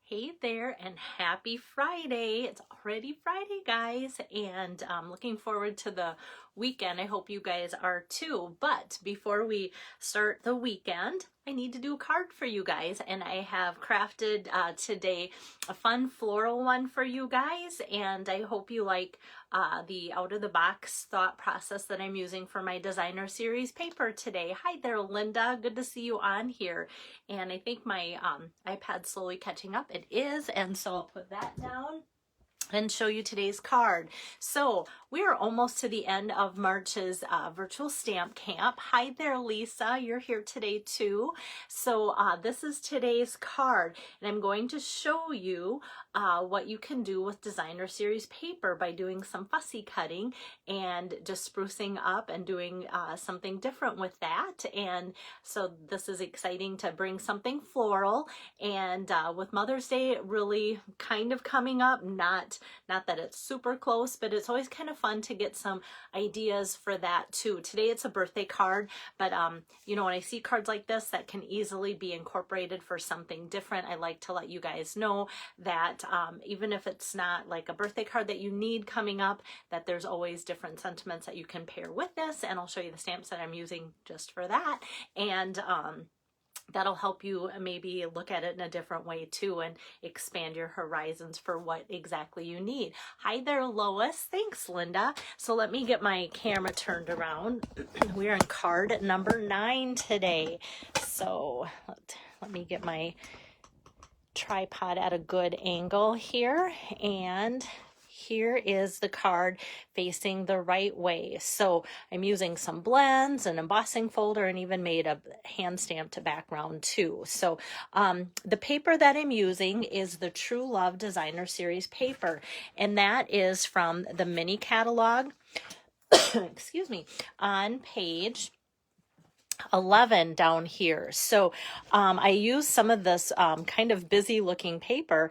Hey there and happy Friday. It's already Friday, guys, and I'm looking forward to the weekend. I hope you guys are too. But before we start the weekend, I need to do a card for you guys, and I have crafted today a fun floral one for you guys, and I hope you like the out-of-the-box thought process that I'm using for my designer series paper today. Hi there, Linda. Good to see you on here. And I think my iPad's slowly catching up. It is, and so I'll put that down and show you today's card. So we are almost to the end of March's virtual stamp camp. Hi there, Lisa. You're here today too. So this is today's card, and I'm going to show you what you can do with designer series paper by doing some fussy cutting and just sprucing up and doing something different with that. And so this is exciting to bring something floral, and with Mother's Day really kind of coming up, not that it's super close, but it's always kind of fun to get some ideas for that too. Today it's a birthday card, but you know, when I see cards like this that can easily be incorporated for something different, I like to let you guys know that even if it's not like a birthday card that you need coming up, that there's always different sentiments that you can pair with this, and I'll show you the stamps that I'm using just for that. And that'll help you maybe look at it in a different way too and expand your horizons for what exactly you need. Hi there, Lois. Thanks, Linda. So let me get my camera turned around. We're in card number 9 today. So let me get my tripod at a good angle here, and here is the card facing the right way. So I'm using some blends, an embossing folder, and even made a hand stamped background too. So the paper that I'm using is the True Love Designer Series paper, and that is from the mini catalog, excuse me, on page 11 down here. So I used some of this kind of busy looking paper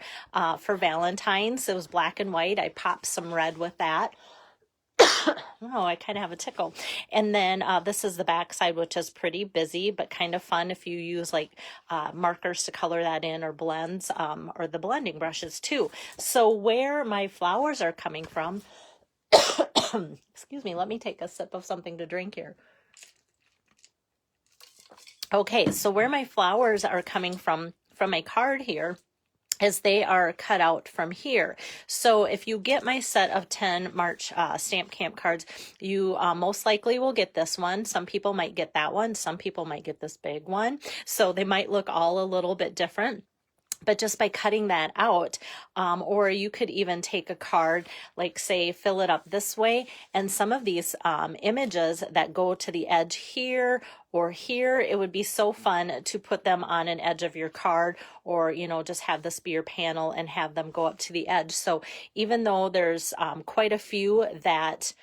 for Valentine's. It was black and white. I popped some red with that. Oh, I kind of have a tickle. And then this is the back side, which is pretty busy, but kind of fun if you use like markers to color that in, or blends, or the blending brushes too. So where my flowers are coming from, excuse me, let me take a sip of something to drink here. Okay, so where my flowers are coming from my card here is they are cut out from here. So if you get my set of 10 March Stamp Camp cards, you most likely will get this one. Some people might get that one. Some people might get this big one. So they might look all a little bit different. But just by cutting that out, or you could even take a card, like say, fill it up this way, and some of these images that go to the edge here or here, it would be so fun to put them on an edge of your card, or, you know, just have this be your panel and have them go up to the edge. So even though there's quite a few that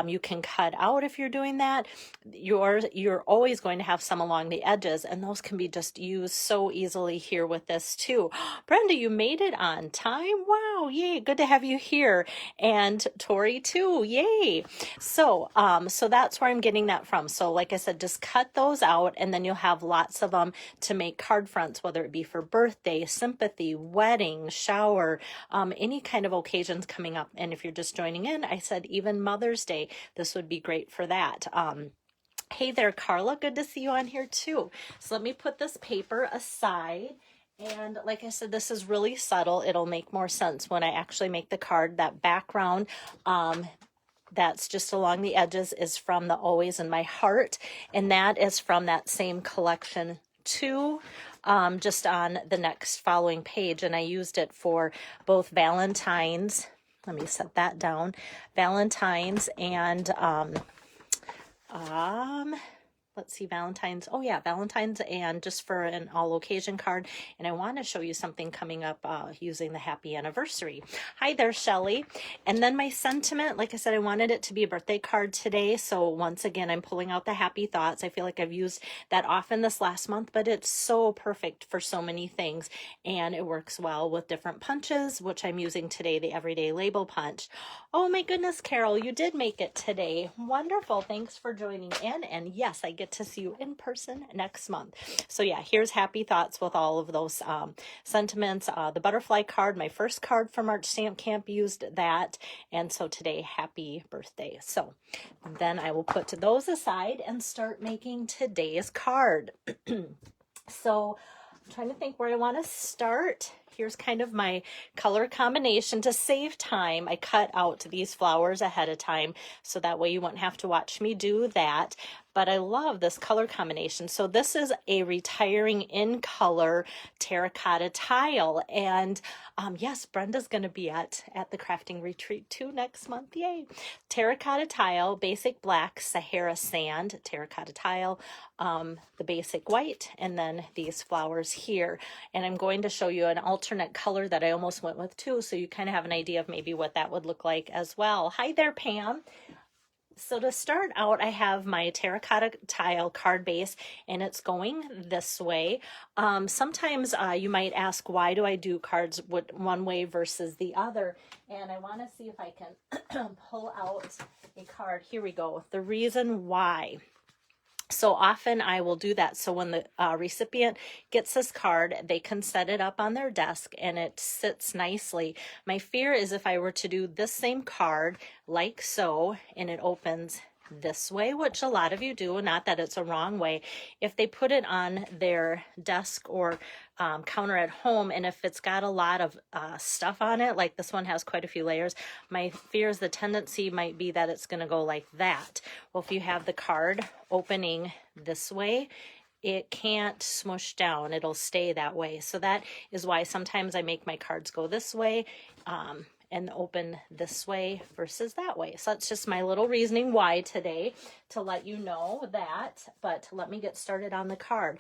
you can cut out if you're doing that, you're always going to have some along the edges, and those can be just used so easily here with this too. Brenda, you made it on time. Wow, yay, good to have you here. And Tori too, yay. So so that's where I'm getting that from. So like I said, just cut those out, and then you'll have lots of them to make card fronts, whether it be for birthday, sympathy, wedding, shower, any kind of occasions coming up. And if you're just joining in, I said even Mother's Day, this would be great for that. Hey there, Carla. Good to see you on here too. So let me put this paper aside. And like I said, this is really subtle. It'll make more sense when I actually make the card. That background that's just along the edges is from the Always in My Heart. And that is from that same collection too. Just on the next following page. And I used it for both Valentine's. Let me set that down. Valentine's and let's see, Valentine's. Oh yeah, Valentine's, and just for an all occasion card. And I want to show you something coming up using the happy anniversary. Hi there, Shelly. And then my sentiment, like I said, I wanted it to be a birthday card today. So once again, I'm pulling out the happy thoughts. I feel like I've used that often this last month, but it's so perfect for so many things. And it works well with different punches, which I'm using today, the Everyday Label Punch. Oh my goodness, Carol, you did make it today. Wonderful. Thanks for joining in. And yes, I get to see you in person next month. So yeah, here's happy thoughts with all of those sentiments. The butterfly card, my first card from March Stamp Camp, used that. And so today, happy birthday. So then I will put those aside and start making today's card. So I'm trying to think where I want to start. Here's kind of my color combination. To save time, I cut out these flowers ahead of time, so that way you won't have to watch me do that. But I love this color combination. So this is a retiring in color terracotta tile. And yes, Brenda's going to be at the crafting retreat too next month. Yay. Terracotta tile, basic black Sahara sand, terracotta tile, the basic white, and then these flowers here. And I'm going to show you an alternate color that I almost went with too, so you kind of have an idea of maybe what that would look like as well. Hi there, Pam. So to start out, I have my terracotta tile card base, and it's going this way. Sometimes you might ask, why do I do cards one way versus the other? And I want to see if I can pull out a card. Here we go. The reason why. So often I will do that. So when the recipient gets this card, they can set it up on their desk and it sits nicely. My fear is if I were to do this same card like so, and it opens this way, which a lot of you do, not that it's a wrong way, if they put it on their desk or counter at home, and if it's got a lot of stuff on it, like this one has quite a few layers, my fear is the tendency might be that it's going to go like that. Well, if you have the card opening this way, it can't smush down. It'll stay that way. So that is why sometimes I make my cards go this way and open this way versus that way. So that's just my little reasoning why today, to let you know that. But let me get started on the card.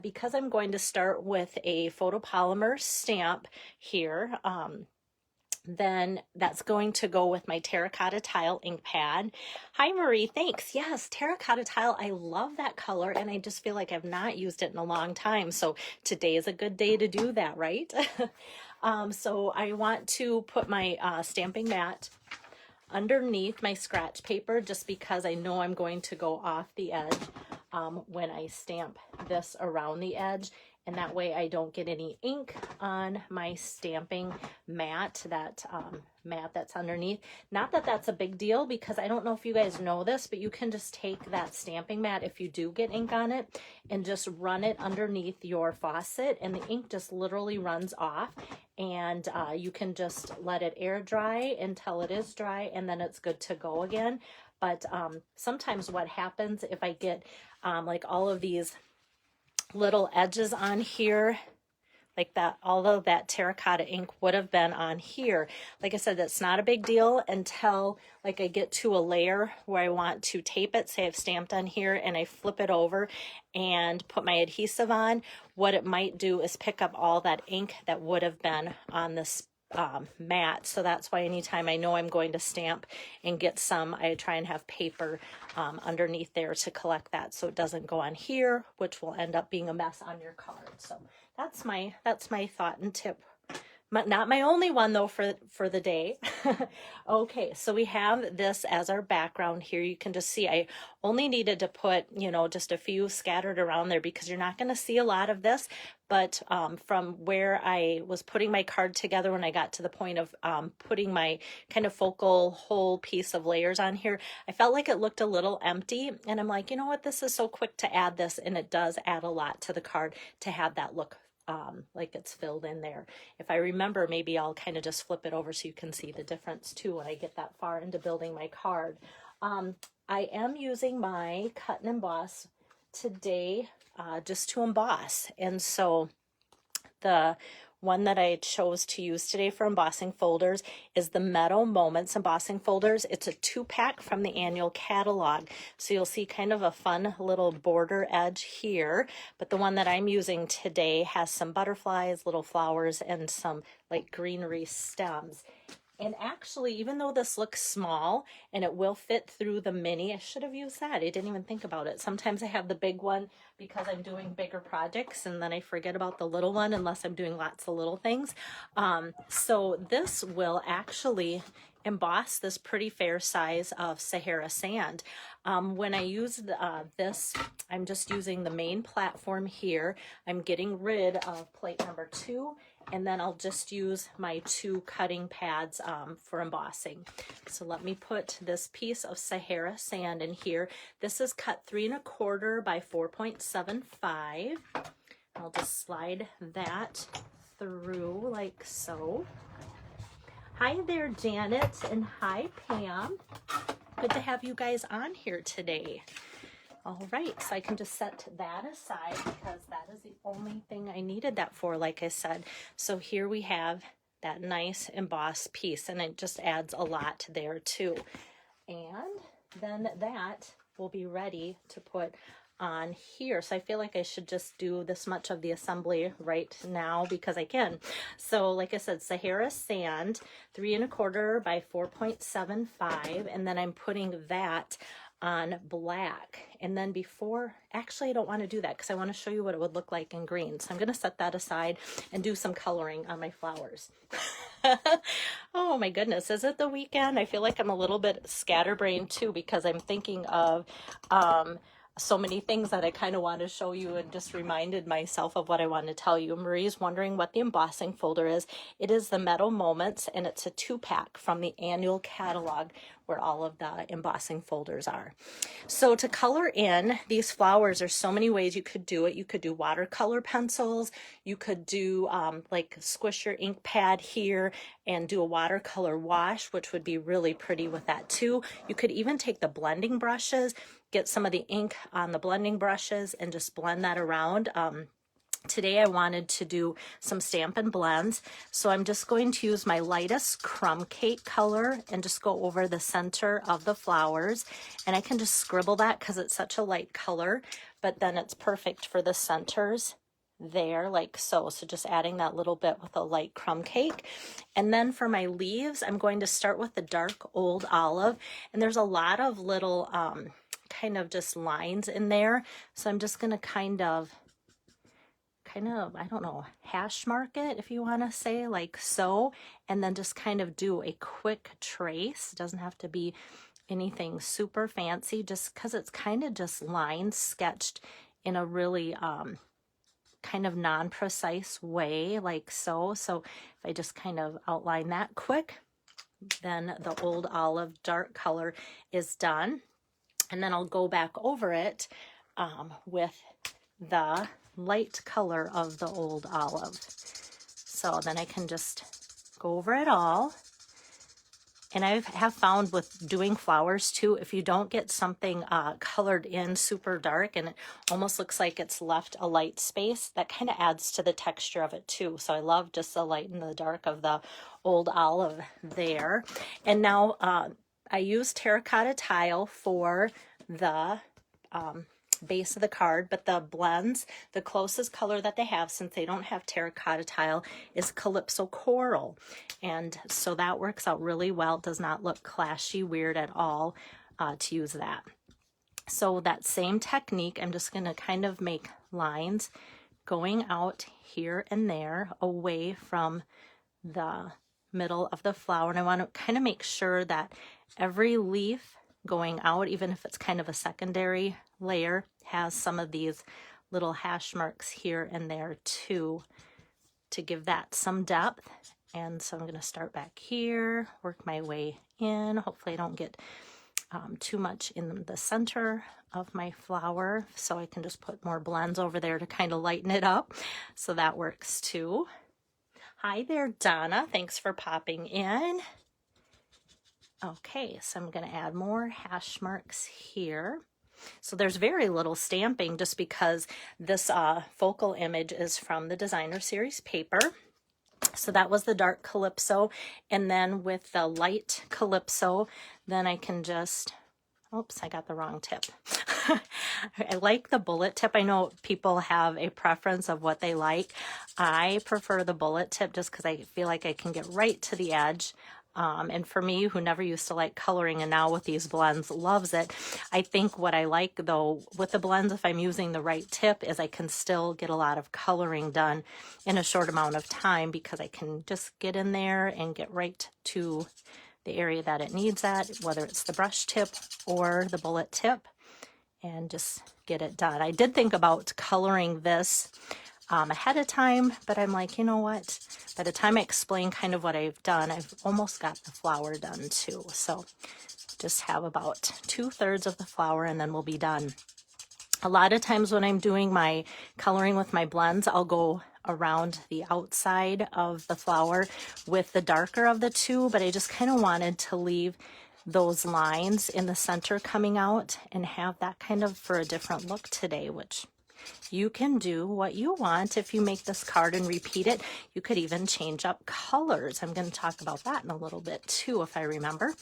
Because I'm going to start with a photopolymer stamp here, then that's going to go with my terracotta tile ink pad. Hi Marie, thanks. Yes, terracotta tile, I love that color, and I just feel like I've not used it in a long time. So today is a good day to do that, right? So I want to put my stamping mat underneath my scratch paper, just because I know I'm going to go off the edge when I stamp this around the edge. And that way I don't get any ink on my stamping mat, that mat that's underneath. Not that that's a big deal, because I don't know if you guys know this, but you can just take that stamping mat, if you do get ink on it, and just run it underneath your faucet, and the ink just literally runs off. And you can just let it air dry until it is dry, and then it's good to go again. But sometimes what happens if I get like all of these little edges on here, like that, although that terracotta ink would have been on here, like I said, that's not a big deal until like I get to a layer where I want to tape it. Say I've stamped on here and I flip it over and put my adhesive on. What it might do is pick up all that ink that would have been on this mat. So that's why anytime I know I'm going to stamp and get some, I try and have paper underneath there to collect that, so it doesn't go on here, which will end up being a mess on your card. So that's my thought and tip. Not my only one though for the day. Okay, so we have this as our background here. You can just see I only needed to put, you know, just a few scattered around there, because you're not going to see a lot of this. But from where I was putting my card together, when I got to the point of putting my kind of focal whole piece of layers on here, I felt like it looked a little empty. And I'm like, you know what, this is so quick to add this, and it does add a lot to the card to have that look like it's filled in there. If I remember, maybe I'll kind of just flip it over so you can see the difference too when I get that far into building my card. I am using my cut and emboss today just to emboss, and so the one that I chose to use today for embossing folders is the Meadow Moments embossing folders. It's a 2-pack from the annual catalog. So you'll see kind of a fun little border edge here. But the one that I'm using today has some butterflies, little flowers, and some like greenery stems. And actually, even though this looks small and it will fit through the mini, I should have used that. I didn't even think about it. Sometimes I have the big one because I'm doing bigger projects, and then I forget about the little one unless I'm doing lots of little things. So this will actually emboss this pretty fair size of Sahara sand. When I use this, I'm just using the main platform here. I'm getting rid of plate number 2, and then I'll just use my 2 cutting pads for embossing. So let me put this piece of Sahara sand in here. This is cut 3 1/4 by 4.75. I'll just slide that through like so. Hi there, Janet, and hi, Pam. Good to have you guys on here today. All right, so I can just set that aside because that is the only thing I needed that for, like I said. So here we have that nice embossed piece, and it just adds a lot there too. And then that will be ready to put on here. So I feel like I should just do this much of the assembly right now because I can. So like I said, Sahara sand, 3 1/4 by 4.75, and then I'm putting that on black. And then before, actually I don't want to do that because I want to show you what it would look like in green. So I'm going to set that aside and do some coloring on my flowers. Oh my goodness, is it the weekend? I feel like I'm a little bit scatterbrained too because I'm thinking of so many things that I kind of want to show you, and just reminded myself of what I want to tell you. Marie's wondering what the embossing folder is. It is the Metal Moments, and it's a 2-pack from the annual catalog where all of the embossing folders are. So to color in these flowers, there's so many ways you could do it. You could do watercolor pencils. You could do like squish your ink pad here and do a watercolor wash, which would be really pretty with that too. You could even take the blending brushes, get some of the ink on the blending brushes and just blend that around. Today I wanted to do some Stampin Blends, so I'm just going to use my lightest crumb cake color and just go over the center of the flowers. And I can just scribble that because it's such a light color, but then it's perfect for the centers there like so. So just adding that little bit with a light crumb cake. And then for my leaves, I'm going to start with the dark old olive, and there's a lot of little kind of just lines in there. So I'm just going to kind of, I don't know, hash mark it, if you want to say, like so, and then just kind of do a quick trace. It doesn't have to be anything super fancy, just because it's kind of just lines sketched in a really kind of non-precise way, like so. So if I just kind of outline that quick, then the old olive dark color is done. And then I'll go back over it with the light color of the old olive. So then I can just go over it all. And I have found with doing flowers too, if you don't get something colored in super dark and it almost looks like it's left a light space, that kind of adds to the texture of it too. So I love just the light and the dark of the old olive there. And now I use terracotta tile for the base of the card, but the blends, the closest color that they have, since they don't have terracotta tile, is Calypso Coral. And so that works out really well. It does not look clashy, weird at all to use that. So that same technique, I'm just going to kind of make lines going out here and there away from the middle of the flower. And I want to kind of make sure that every leaf going out, even if it's kind of a secondary layer, has some of these little hash marks here and there too, to give that some depth. And so I'm going to start back here, work my way in. Hopefully I don't get too much in the center of my flower, so I can just put more blends over there to kind of lighten it up. So that works too. Hi there, Donna. Thanks for popping in. Okay, so I'm going to add more hash marks here. So there's very little stamping just because this focal image is from the Designer Series paper. So that was the dark Calypso. And then with the light Calypso, then I can just, oops, I got the wrong tip. I like the bullet tip. I know people have a preference of what they like. I prefer the bullet tip just because I feel like I can get right to the edge. And for me, who never used to like coloring and now with these blends loves it, I think what I like though with the blends, if I'm using the right tip, is I can still get a lot of coloring done in a short amount of time because I can just get in there and get right to the area that it needs at, whether it's the brush tip or the bullet tip, and just get it done. I did think about coloring this ahead of time, but I'm like, you know what? By the time I explain kind of what I've done, I've almost got the flower done too. So just have about 2/3 of the flower and then we'll be done. A lot of times when I'm doing my coloring with my blends, I'll go around the outside of the flower with the darker of the two, but I just kind of wanted to leave those lines in the center coming out and have that kind of for a different look today, which you can do what you want. If you make this card and repeat it, you could even change up colors. I'm going to talk about that in a little bit too, if I remember.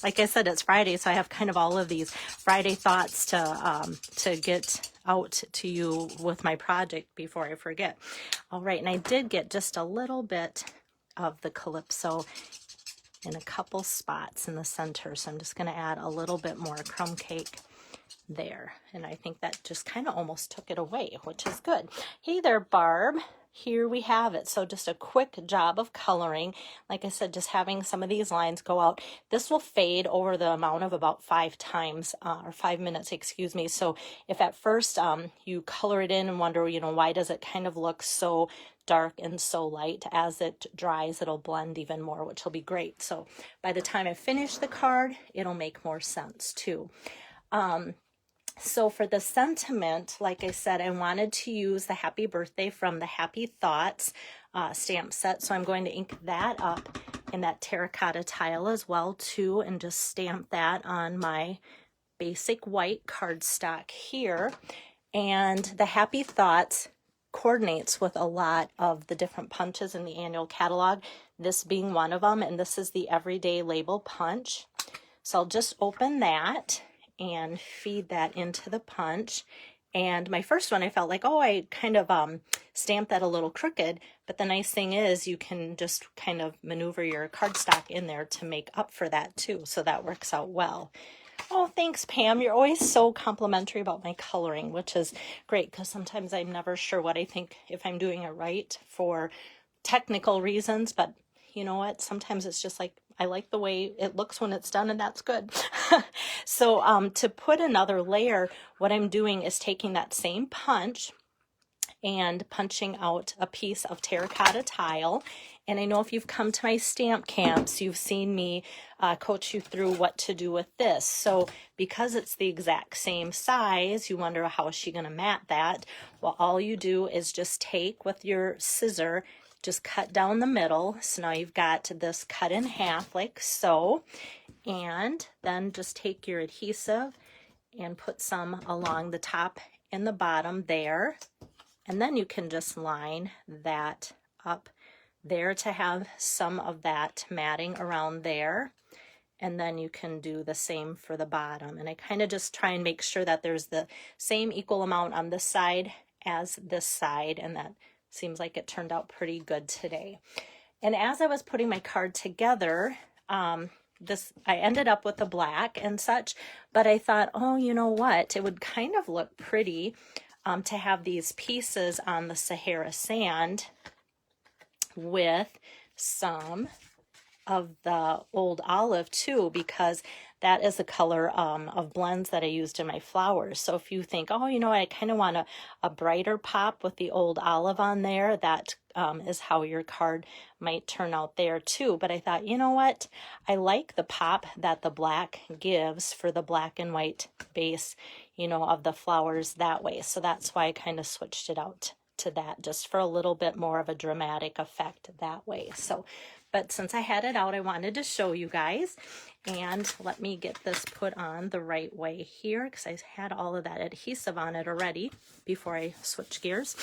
Like I said, it's Friday, so I have kind of all of these Friday thoughts to get out to you with my project before I forget. All right, and I did get just a little bit of the Calypso in a couple spots in the center, so I'm just going to add a little bit more crumb cake there, and I think that just kind of almost took it away, which is good. Hey there, Barb. Here we have it. So just a quick job of coloring. Like I said, just having some of these lines go out. This will fade over the amount of about 5 times, or 5 minutes, excuse me. So if at first you color it in and wonder, you know, why does it kind of look so dark and so light, as it dries, it'll blend even more, which will be great. So by the time I finish the card, it'll make more sense too. So for the sentiment, like I said, I wanted to use the Happy Birthday from the Happy Thoughts stamp set. So I'm going to ink that up in that terracotta tile as well too, and just stamp that on my basic white cardstock here. And the Happy Thoughts coordinates with a lot of the different punches in the annual catalog, this being one of them, and this is the Everyday Label Punch. So I'll just open that and feed that into the punch. And my first one, I felt like, oh, I kind of stamped that a little crooked, but the nice thing is you can just kind of maneuver your cardstock in there to make up for that too, so that works out well. Oh, thanks, Pam. You're always so complimentary about my coloring, which is great, because sometimes I'm never sure what I think, if I'm doing it right for technical reasons, but you know what? Sometimes it's just like, I like the way it looks when it's done, and that's good. So to put another layer, what I'm doing is taking that same punch and punching out a piece of terracotta tile. And I know if you've come to my stamp camps, you've seen me coach you through what to do with this. So because it's the exact same size, you wonder, how is she going to mat that? Well, all you do is just take with your scissor, just cut down the middle. So now you've got this cut in half like so. And then just take your adhesive and put some along the top and the bottom there. And then you can just line that up there to have some of that matting around there. And then you can do the same for the bottom. And I kind of just try and make sure that there's the same equal amount on this side as this side. And that seems like it turned out pretty good today. And as I was putting my card together, I ended up with the black and such, but I thought, oh, you know what? It would kind of look pretty to have these pieces on the Sahara sand with some of the old olive too, because that is the color of blends that I used in my flowers. So if you think, oh, you know, I kind of want a brighter pop with the old olive on there, that is how your card might turn out there too. But I thought, you know what? I like the pop that the black gives for the black and white base, you know, of the flowers that way. So that's why I kind of switched it out to that, just for a little bit more of a dramatic effect that way. So, but since I had it out, I wanted to show you guys. And let me get this put on the right way here, because I had all of that adhesive on it already before I switch gears.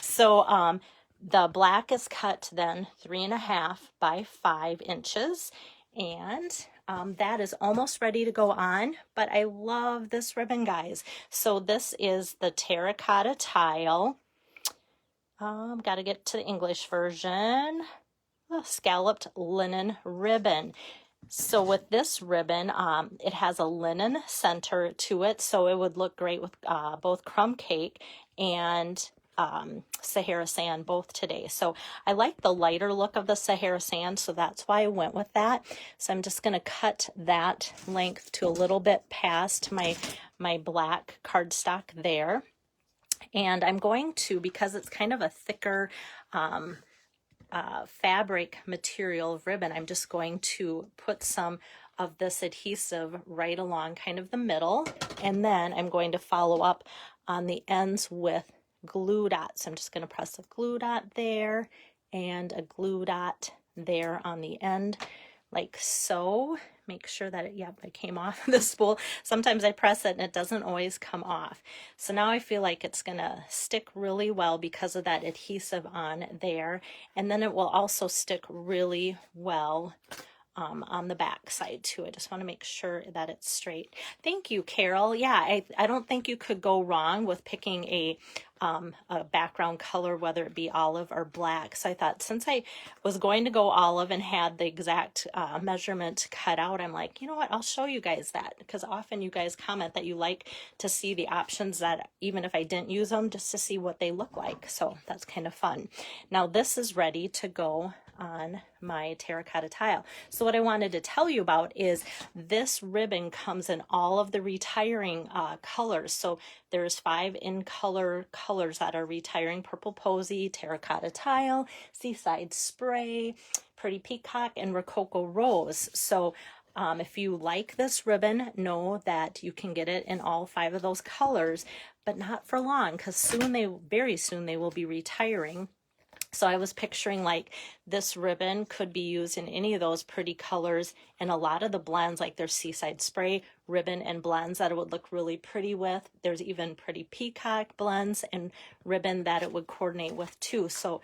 So the black is cut then 3.5 by 5 inches. And that is almost ready to go on, but I love this ribbon, guys. So this is the terracotta tile. Got to get to the English version. Scalloped linen ribbon. So with this ribbon, it has a linen center to it, so it would look great with both crumb cake and Sahara Sand both today. So I like the lighter look of the Sahara Sand, so that's why I went with that. So I'm just going to cut that length to a little bit past my black cardstock there. And I'm going to, because it's kind of a thicker fabric material of ribbon, I'm just going to put some of this adhesive right along kind of the middle, and then I'm going to follow up on the ends with glue dots. I'm just going to press a glue dot there and a glue dot there on the end, like so. Make sure that it came off the spool. Sometimes I press it and it doesn't always come off. So now I feel like it's gonna stick really well because of that adhesive on there. And then it will also stick really well on the back side too. I just want to make sure that it's straight. Thank you, Carol. Yeah, I don't think you could go wrong with picking a background color, whether it be olive or black. So I thought, since I was going to go olive and had the exact measurement cut out, I'm like, you know what, I'll show you guys that, because often you guys comment that you like to see the options, that even if I didn't use them, just to see what they look like. So that's kind of fun. Now this is ready to go on my terracotta tile. So what I wanted to tell you about is this ribbon comes in all of the retiring colors. So there's 5 in colors that are retiring: Purple Posy, Terracotta Tile, Seaside Spray, Pretty Peacock, and Rococo Rose. So if you like this ribbon, know that you can get it in all 5 of those colors, but not for long, because very soon they will be retiring. So I was picturing like this ribbon could be used in any of those pretty colors, and a lot of the blends, like there's Seaside Spray ribbon and blends that it would look really pretty with. There's even Pretty Peacock blends and ribbon that it would coordinate with too. So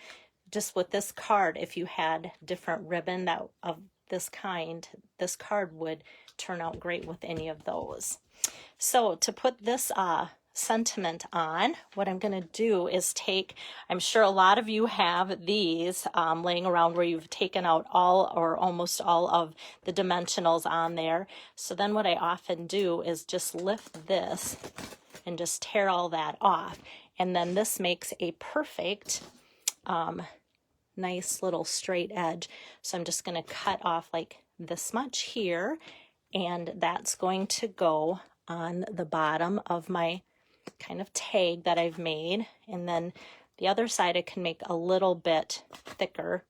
just with this card, if you had different ribbon that of this kind, this card would turn out great with any of those. So to put this sentiment on, what I'm going to do is take, I'm sure a lot of you have these laying around where you've taken out all or almost all of the dimensionals on there. So then what I often do is just lift this and just tear all that off, and then this makes a perfect nice little straight edge. So I'm just going to cut off like this much here, and that's going to go on the bottom of my kind of tag that I've made. And then the other side I can make a little bit thicker.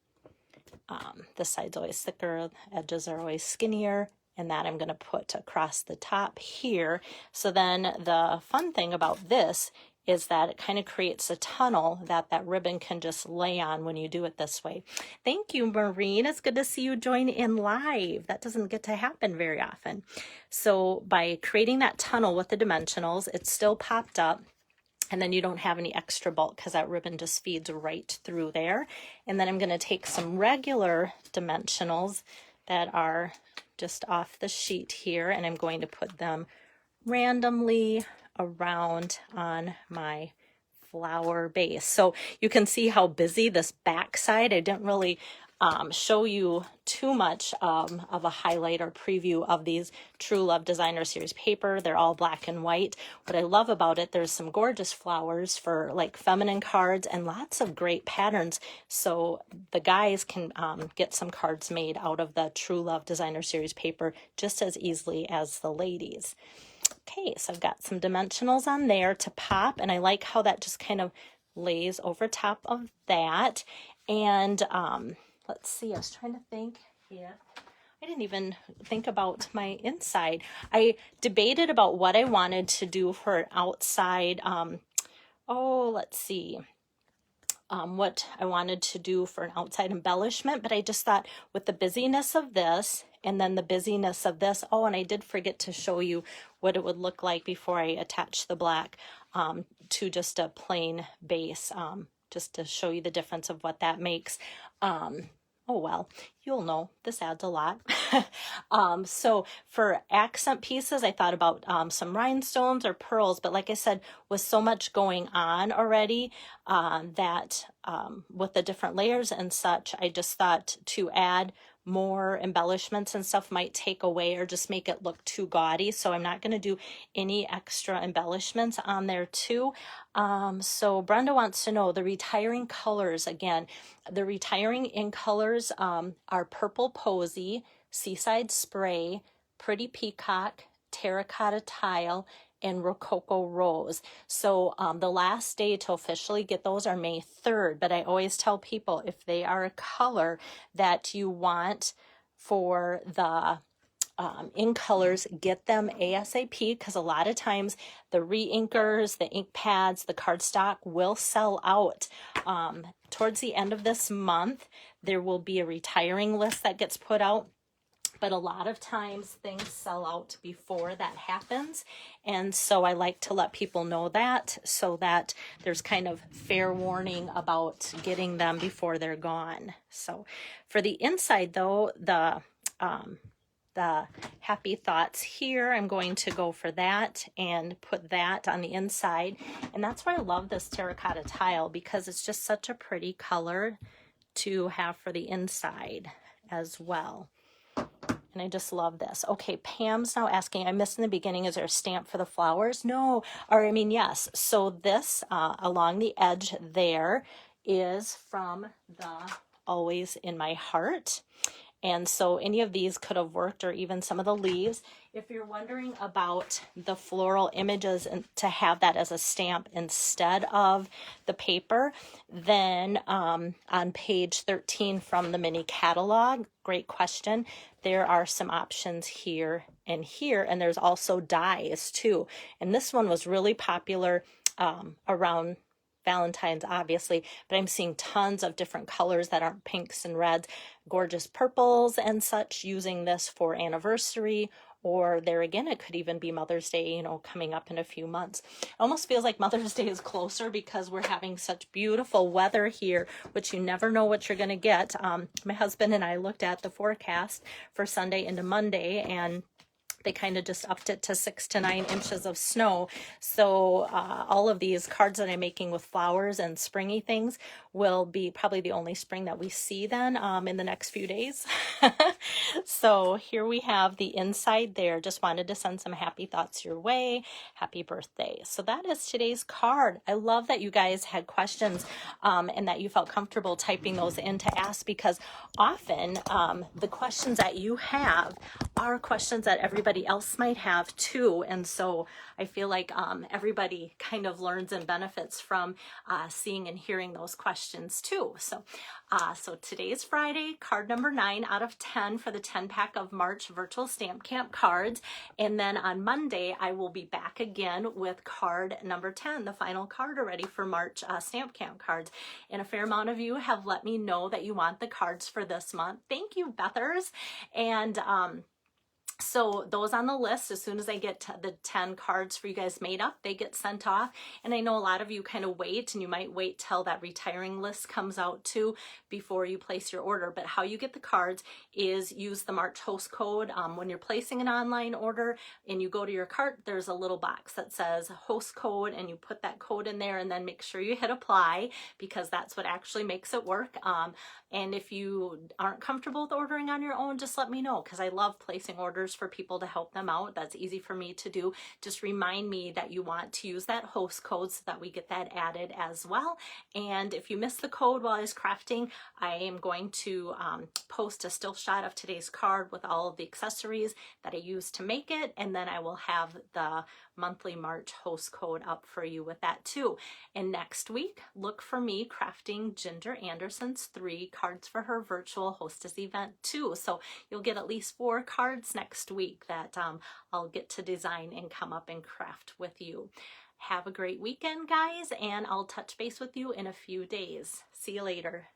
This side's always thicker, edges are always skinnier, and that I'm going to put across the top here. So then the fun thing about this is that it kind of creates a tunnel that that ribbon can just lay on when you do it this way. Thank you, Maureen. It's good to see you join in live. That doesn't get to happen very often. So by creating that tunnel with the dimensionals, it's still popped up, and then you don't have any extra bulk because that ribbon just feeds right through there. And then I'm going to take some regular dimensionals that are just off the sheet here, and I'm going to put them randomly around on my flower base. So you can see how busy this back side. I didn't really show you too much of a highlight or preview of these True Love Designer Series paper. They're all black and white. What I love about it, there's some gorgeous flowers for like feminine cards and lots of great patterns. So the guys can get some cards made out of the True Love Designer Series paper just as easily as the ladies. Okay, so I've got some dimensionals on there to pop, and I like how that just kind of lays over top of that. And let's see, I was trying to think. Yeah, I didn't even think about my inside. I debated about what I wanted to do for an outside, let's see. What I wanted to do for an outside embellishment, but I just thought with the busyness of this and then the busyness of this, oh, and I did forget to show you what it would look like before I attach the black to just a plain base, just to show you the difference of what that makes. Oh, well, you'll know this adds a lot. So for accent pieces, I thought about some rhinestones or pearls, but like I said, with so much going on already that with the different layers and such, I just thought to add more embellishments and stuff might take away or just make it look too gaudy. So I'm not going to do any extra embellishments on there too. So Brenda wants to know the retiring colors. Again, the retiring in colors are Purple Posy, Seaside Spray, Pretty Peacock, Terracotta Tile, and Rococo Rose. So the last day to officially get those are May 3rd, but I always tell people if they are a color that you want for the in colors, get them ASAP, because a lot of times the re-inkers, the ink pads, the cardstock will sell out. Towards the end of this month, there will be a retiring list that gets put out. But a lot of times things sell out before that happens. And so I like to let people know that so that there's kind of fair warning about getting them before they're gone. So for the inside though, the Happy Thoughts here, I'm going to go for that and put that on the inside. And that's why I love this terracotta tile, because it's just such a pretty color to have for the inside as well. And I just love this. Okay, Pam's now asking, I missed in the beginning, is there a stamp for the flowers? No, or I mean, yes. So this along the edge there is from the Always in My Heart. And so any of these could have worked, or even some of the leaves. If you're wondering about the floral images and to have that as a stamp instead of the paper, then on page 13 from the mini catalog, great question, there are some options here and here, and there's also dies too. And this one was really popular around Valentine's, obviously, but I'm seeing tons of different colors that aren't pinks and reds, gorgeous purples and such, using this for anniversary, or there again, it could even be Mother's Day, you know, coming up in a few months. It almost feels like Mother's Day is closer because we're having such beautiful weather here, which you never know what you're going to get. My husband and I looked at the forecast for Sunday into Monday, and they kind of just upped it to 6 to 9 inches of snow. So all of these cards that I'm making with flowers and springy things will be probably the only spring that we see then in the next few days. So here we have the inside there. Just wanted to send some happy thoughts your way. Happy birthday. So that is today's card. I love that you guys had questions and that you felt comfortable typing those in to ask, because often the questions that you have are questions that everybody else might have too. And so I feel like everybody kind of learns and benefits from seeing and hearing those questions too. So today is Friday, card number 9 out of 10 for the 10-pack of March virtual stamp camp cards. And then on Monday, I will be back again with card number 10, the final card already for March stamp camp cards. And a fair amount of you have let me know that you want the cards for this month. Thank you, Bethers. And so those on the list, as soon as I get the 10 cards for you guys made up, they get sent off. And I know a lot of you kind of wait, and you might wait till that retiring list comes out too before you place your order. But how you get the cards is use the March host code. When you're placing an online order and you go to your cart, there's a little box that says host code, and you put that code in there, and then make sure you hit apply, because that's what actually makes it work. And if you aren't comfortable with ordering on your own, just let me know, because I love placing orders for people to help them out. That's easy for me to do. Just remind me that you want to use that host code so that we get that added as well. And if you missed the code while I was crafting, I am going to post a still shot of today's card with all of the accessories that I used to make it, and then I will have the monthly March host code up for you with that too. And next week, look for me crafting Ginger Anderson's 3 cards for her virtual hostess event too. So you'll get at least 4 cards next week that I'll get to design and come up and craft with you. Have a great weekend, guys, and I'll touch base with you in a few days. See you later.